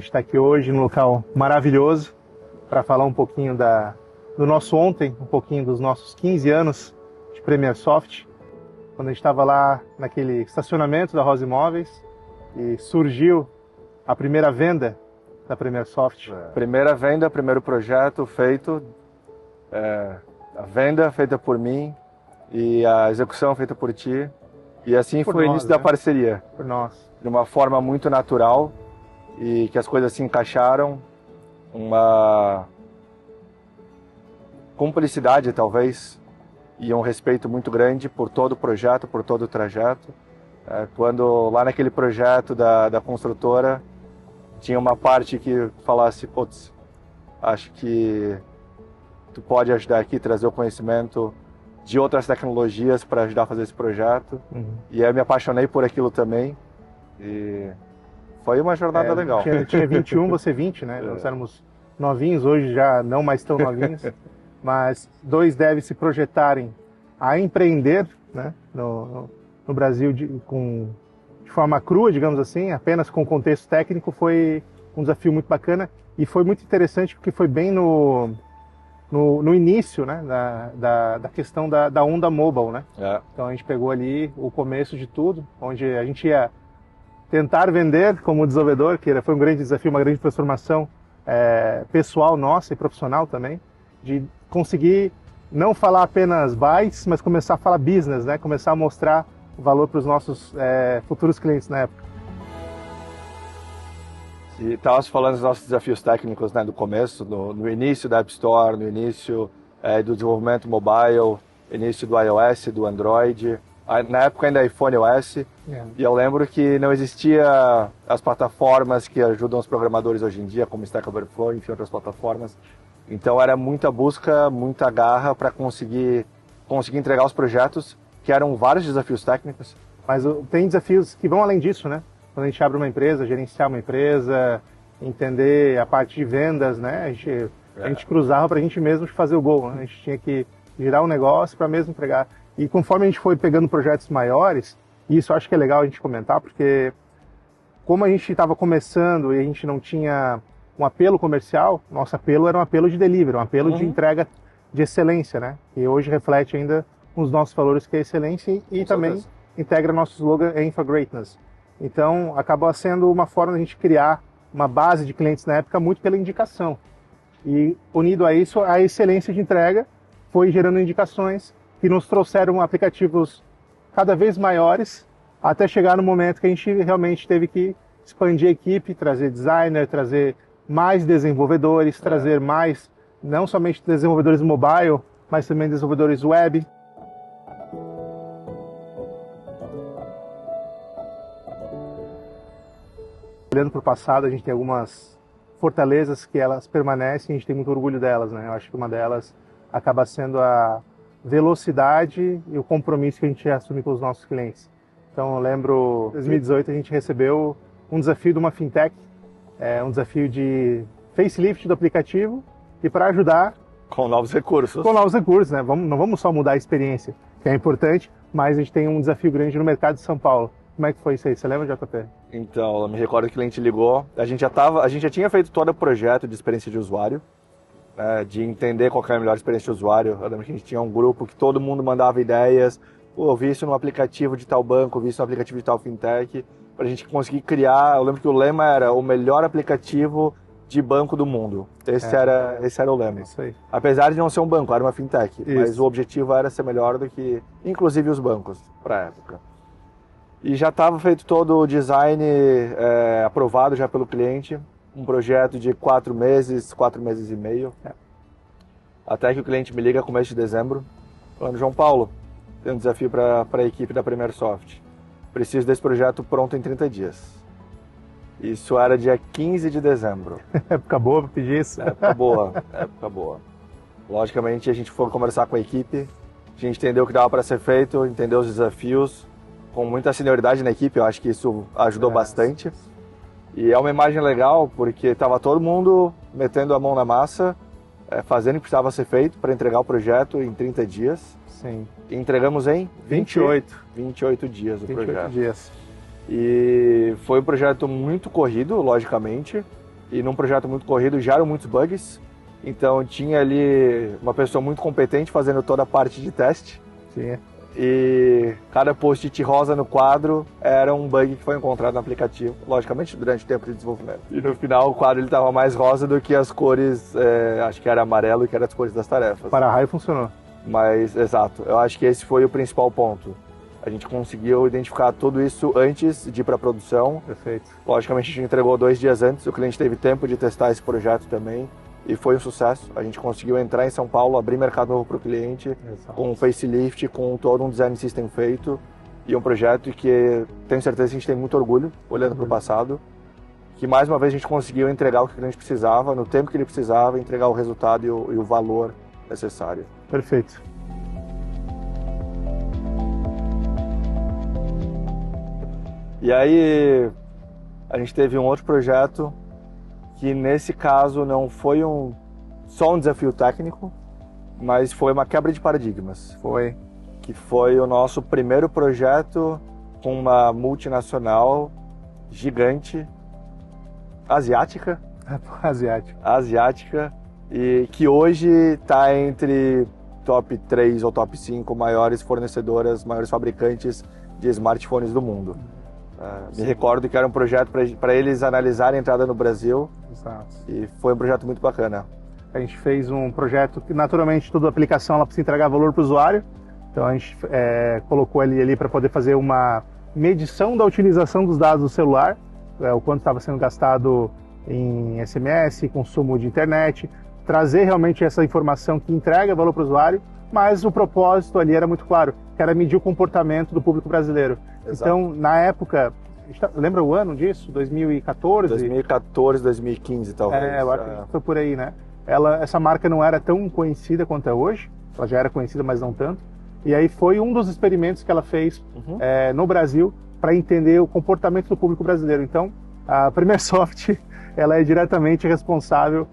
gente está aqui hoje num local maravilhoso para falar um pouquinho do nosso ontem, um pouquinho dos nossos 15 anos de Premier Soft, quando a gente estava lá naquele estacionamento da Rosa Imóveis e surgiu a primeira venda da Premier Soft. Primeira venda, primeiro projeto feito, a venda feita por mim e a execução feita por ti. E assim foi o início da parceria. Por nós. De uma forma muito natural e que as coisas se encaixaram. Uma cumplicidade, talvez, e um respeito muito grande por todo o projeto, por todo o trajeto. Quando lá naquele projeto da construtora tinha uma parte que falasse, putz, acho que tu pode ajudar aqui, trazer o conhecimento de outras tecnologias para ajudar a fazer esse projeto. E eu me apaixonei por aquilo também. E foi uma jornada legal. Tinha 21, você 20, né? Nós éramos novinhos, hoje já não mais tão novinhos. Mas dois devem se projetarem a empreender, né? No Brasil de forma crua, digamos assim, apenas com contexto técnico, foi um desafio muito bacana. E foi muito interessante porque foi bem no início, né, da questão da onda mobile, né? Então a gente pegou ali o começo de tudo, onde a gente ia tentar vender como desenvolvedor, que foi um grande desafio, uma grande transformação pessoal nossa e profissional também, de conseguir não falar apenas bytes, mas começar a falar business, né? Começar a mostrar o valor para os nossos futuros clientes na época. E estávamos falando dos nossos desafios técnicos, né, do começo, no início da App Store, no início do desenvolvimento mobile, início do iOS, do Android, na época ainda iPhone OS. E eu lembro que não existia as plataformas que ajudam os programadores hoje em dia, como Stack Overflow, enfim, outras plataformas. Então era muita busca, muita garra para conseguir entregar os projetos, que eram vários desafios técnicos. Mas tem desafios que vão além disso, né? Quando a gente abre uma empresa, gerenciar uma empresa, entender a parte de vendas, né? A gente cruzava para a gente mesmo fazer o gol, né? A gente tinha que girar o negócio para mesmo entregar. E conforme a gente foi pegando projetos maiores, e isso eu acho que é legal a gente comentar, porque como a gente estava começando e a gente não tinha um apelo comercial, nosso apelo era um apelo de delivery, um apelo de entrega de excelência, né? E hoje reflete ainda os nossos valores, que é excelência, e também integra nosso slogan Aim for Greatness. Então, acabou sendo uma forma de a gente criar uma base de clientes na época muito pela indicação. E, unido a isso, a excelência de entrega foi gerando indicações que nos trouxeram aplicativos cada vez maiores, até chegar no momento que a gente realmente teve que expandir a equipe, trazer designer, trazer mais desenvolvedores, trazer mais, não somente desenvolvedores mobile, mas também desenvolvedores web. Olhando para o passado, a gente tem algumas fortalezas que elas permanecem e a gente tem muito orgulho delas, né? Eu acho que uma delas acaba sendo a velocidade e o compromisso que a gente assume com os nossos clientes. Então, eu lembro, em 2018, a gente recebeu um desafio de uma fintech, um desafio de facelift do aplicativo e para ajudar... Com novos recursos. Com novos recursos, né? Não vamos só mudar a experiência, que é importante, mas a gente tem um desafio grande no mercado de São Paulo. Como é que foi isso aí? Você lembra, JP? Então, eu me recordo que o cliente ligou, a gente já tinha feito todo o projeto de experiência de usuário, né, de entender qual era a melhor experiência de usuário. Eu lembro que a gente tinha um grupo que todo mundo mandava ideias, eu vi isso no aplicativo de tal banco, vi isso no aplicativo de tal fintech, para a gente conseguir criar. Eu lembro que o lema era o melhor aplicativo de banco do mundo. Esse era o lema. Isso aí. Apesar de não ser um banco, era uma fintech, isso. Mas o objetivo era ser melhor do que, inclusive, os bancos, para a época. E já estava feito todo o design aprovado já pelo cliente, um projeto de 4 meses e meio. Até que o cliente me liga no começo de dezembro, falando: João Paulo, tem um desafio para a equipe da Premier Soft. Preciso desse projeto pronto em 30 dias. Isso era dia 15 de dezembro. Época boa para pedir isso. Época boa. Logicamente, a gente foi conversar com a equipe, a gente entendeu o que dava para ser feito, entendeu os desafios, com muita senioridade na equipe. Eu acho que isso ajudou bastante. E é uma imagem legal, porque estava todo mundo metendo a mão na massa, fazendo o que precisava ser feito para entregar o projeto em 30 dias. Sim. E entregamos em 28 dias o 28 projeto. dias. E foi um projeto muito corrido, logicamente. e num projeto muito corrido geram muitos bugs. Então tinha ali uma pessoa muito competente fazendo toda a parte de teste. Sim. E cada post-it rosa no quadro era um bug que foi encontrado no aplicativo, logicamente durante o tempo de desenvolvimento. E no final o quadro estava mais rosa do que as cores, acho que era amarelo, que eram as cores das tarefas. Para raio funcionou. Mas, exato, eu acho que esse foi o principal ponto. A gente conseguiu identificar tudo isso antes de ir para a produção. Perfeito. Logicamente a gente entregou 2 dias antes, o cliente teve tempo de testar esse projeto também. E foi um sucesso. A gente conseguiu entrar em São Paulo, abrir mercado novo para o cliente, Exato. com um facelift, com todo um design system feito. E um projeto que tenho certeza que a gente tem muito orgulho, olhando para o passado. Que mais uma vez a gente conseguiu entregar o que o cliente precisava, no tempo que ele precisava, entregar o resultado e o valor necessário. Perfeito. E aí a gente teve um outro projeto que nesse caso não foi só um desafio técnico, mas foi uma quebra de paradigmas. Que foi o nosso primeiro projeto com uma multinacional gigante, asiática, e que hoje está entre top 3 ou top 5 maiores fornecedoras, maiores fabricantes de smartphones do mundo. Me recordo que era um projeto para eles analisarem a entrada no Brasil. Exato. E foi um projeto muito bacana. A gente fez um projeto que, naturalmente, toda aplicação ela precisa entregar valor para o usuário. Então, a gente colocou ele ali para poder fazer uma medição da utilização dos dados do celular, o quanto estava sendo gastado em SMS, consumo de internet, trazer realmente essa informação que entrega valor para o usuário, mas o propósito ali era muito claro, que era medir o comportamento do público brasileiro. Exato. Então, na época, lembra o ano disso? 2014? 2014, 2015 talvez. Eu acho que foi por aí, né? Essa marca não era tão conhecida quanto é hoje, ela já era conhecida, mas não tanto. E aí foi um dos experimentos que ela fez no Brasil para entender o comportamento do público brasileiro. Então, a Primersoft, ela é diretamente responsável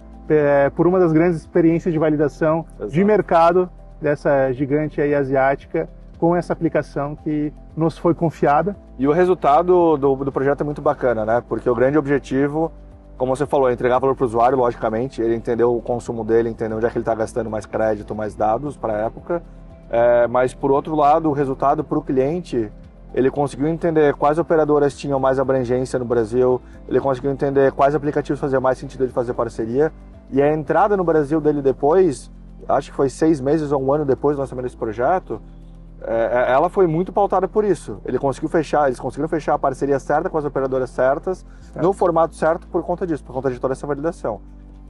por uma das grandes experiências de validação de mercado dessa gigante aí asiática, com essa aplicação que nos foi confiada. E o resultado do projeto é muito bacana, né? Porque o grande objetivo, como você falou, é entregar valor para o usuário, logicamente, ele entendeu o consumo dele, entendeu onde é que ele está gastando mais crédito, mais dados para a época. Mas, por outro lado, o resultado para o cliente, ele conseguiu entender quais operadoras tinham mais abrangência no Brasil, ele conseguiu entender quais aplicativos fazia mais sentido ele fazer parceria. E a entrada no Brasil dele depois, acho que foi 6 meses ou 1 ano depois do lançamento desse projeto, ela foi muito pautada por isso. Eles conseguiram fechar a parceria certa com as operadoras certas, no formato certo por conta disso, por conta de toda essa validação.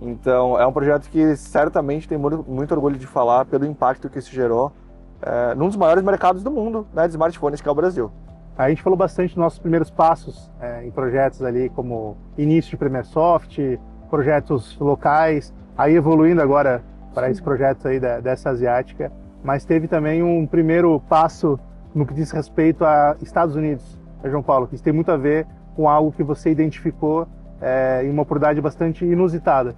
Então, é um projeto que certamente tem muito orgulho de falar pelo impacto que isso gerou num dos maiores mercados do mundo, né, de smartphones, que é o Brasil. A gente falou bastante dos nossos primeiros passos em projetos ali, como início de Primersoft, projetos locais, aí evoluindo agora para esse projeto aí dessa asiática. Mas teve também um primeiro passo no que diz respeito a Estados Unidos, João Paulo, que isso tem muito a ver com algo que você identificou em uma oportunidade bastante inusitada.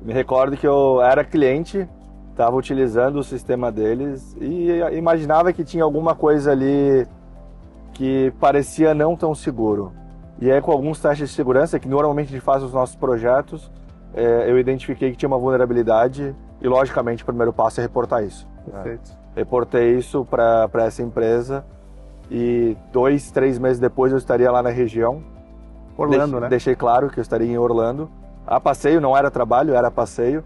Me recordo que eu era cliente, estava utilizando o sistema deles e imaginava que tinha alguma coisa ali que parecia não tão seguro. E aí, com alguns testes de segurança, que normalmente a gente faz nos nossos projetos, eu identifiquei que tinha uma vulnerabilidade e, logicamente, o primeiro passo é reportar isso. Perfeito. Reportei isso para essa empresa e 2, 3 meses depois eu estaria lá na região. Orlando, né? Deixei claro que eu estaria em Orlando. A passeio, não era trabalho, era passeio.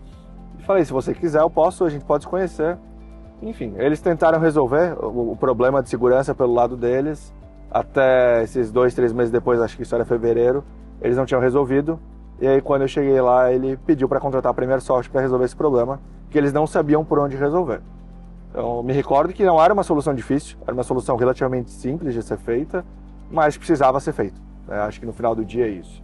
E falei, se você quiser, a gente pode se conhecer. Enfim, eles tentaram resolver o problema de segurança pelo lado deles. Até esses 2, 3 meses depois, acho que isso era fevereiro, eles não tinham resolvido. E aí, quando eu cheguei lá, ele pediu para contratar a Primersoft para resolver esse problema, que eles não sabiam por onde resolver. Então, me recordo que não era uma solução difícil, era uma solução relativamente simples de ser feita, mas precisava ser feita. Acho que no final do dia é isso.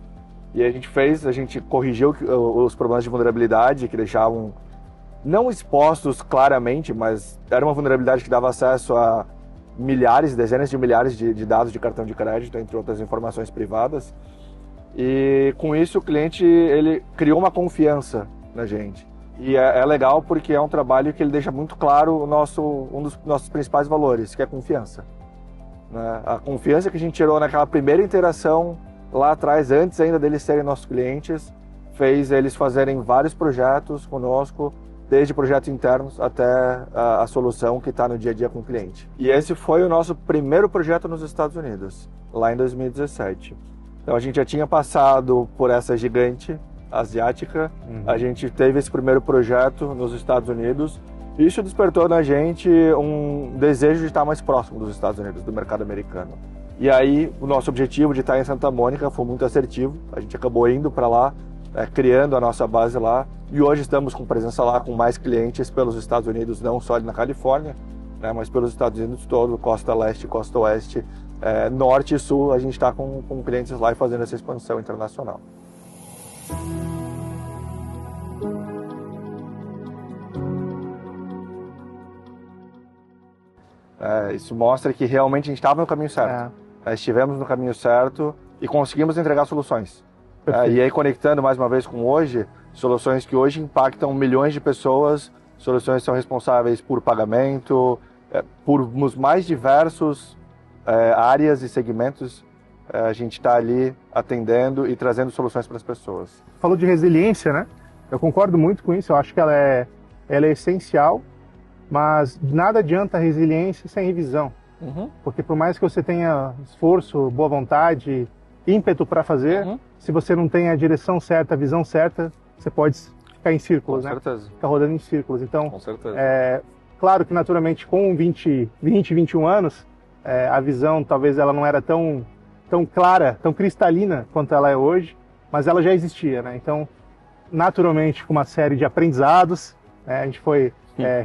E a gente corrigiu os problemas de vulnerabilidade que deixavam, não expostos claramente, mas era uma vulnerabilidade que dava acesso a milhares, dezenas de milhares de dados de cartão de crédito, entre outras informações privadas. E com isso o cliente ele criou uma confiança na gente. E é legal porque é um trabalho que ele deixa muito claro um dos nossos principais valores, que é a confiança. A confiança que a gente tirou naquela primeira interação lá atrás, antes ainda deles serem nossos clientes, fez eles fazerem vários projetos conosco, desde projetos internos até a solução que está no dia a dia com o cliente. E esse foi o nosso primeiro projeto nos Estados Unidos, lá em 2017. Então a gente já tinha passado por essa gigante asiática, a gente teve esse primeiro projeto nos Estados Unidos. Isso despertou na gente um desejo de estar mais próximo dos Estados Unidos, do mercado americano. E aí o nosso objetivo de estar em Santa Mônica foi muito assertivo, a gente acabou indo para lá, criando a nossa base lá, e hoje estamos com presença lá com mais clientes pelos Estados Unidos, não só ali na Califórnia, né, mas pelos Estados Unidos todo, costa leste, costa oeste, norte e sul, a gente está com clientes lá e fazendo essa expansão internacional. Isso mostra que realmente a gente estava no caminho certo. Estivemos no caminho certo e conseguimos entregar soluções. E aí, conectando mais uma vez com hoje, soluções que hoje impactam milhões de pessoas, soluções que são responsáveis por pagamento, por os mais diversos áreas e segmentos, a gente está ali atendendo e trazendo soluções para as pessoas. Falou de resiliência, né? Eu concordo muito com isso, eu acho que ela é essencial, mas nada adianta a resiliência sem revisão. Porque por mais que você tenha esforço, boa vontade, ímpeto para fazer, se você não tem a direção certa, a visão certa, você pode ficar em círculos, né? Com certeza. Ficar rodando em círculos. Então, com certeza. Claro que naturalmente com 20, 21 anos, a visão talvez ela não era tão clara, tão cristalina quanto ela é hoje, mas ela já existia, né? Então, naturalmente com uma série de aprendizados, a gente foi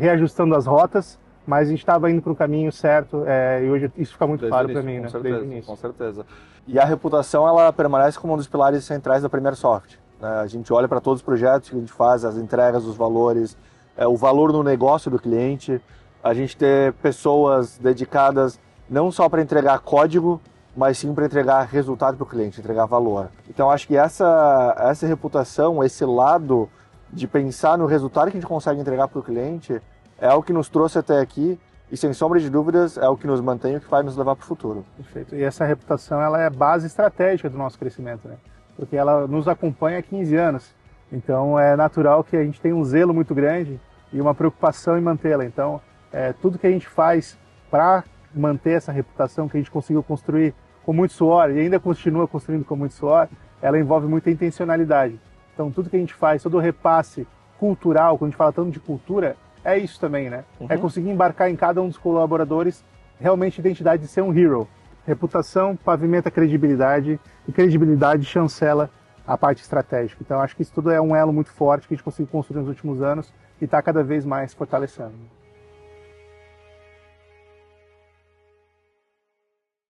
reajustando as rotas, mas a gente estava indo para o caminho certo e hoje isso fica muito claro para mim, né? Desde o início. Com certeza. E a reputação, ela permanece como um dos pilares centrais da Primeirsoft, né? A gente olha para todos os projetos que a gente faz, as entregas, os valores, o valor no negócio do cliente, a gente ter pessoas dedicadas não só para entregar código, mas sim para entregar resultado para o cliente, entregar valor. Então acho que essa reputação, esse lado de pensar no resultado que a gente consegue entregar para o cliente é o que nos trouxe até aqui e, sem sombra de dúvidas, é o que nos mantém e o que vai nos levar para o futuro. Perfeito. E essa reputação ela é base estratégica do nosso crescimento, né? Porque ela nos acompanha há 15 anos. Então é natural que a gente tenha um zelo muito grande e uma preocupação em mantê-la. Então tudo que a gente faz para manter essa reputação que a gente conseguiu construir com muito suor e ainda continua construindo com muito suor, ela envolve muita intencionalidade. Então tudo que a gente faz, todo o repasse cultural, quando a gente fala tanto de cultura, é isso também, né? É conseguir embarcar em cada um dos colaboradores realmente a identidade de ser um hero. Reputação pavimenta credibilidade e credibilidade chancela a parte estratégica. Então acho que isso tudo é um elo muito forte que a gente conseguiu construir nos últimos anos e está cada vez mais fortalecendo.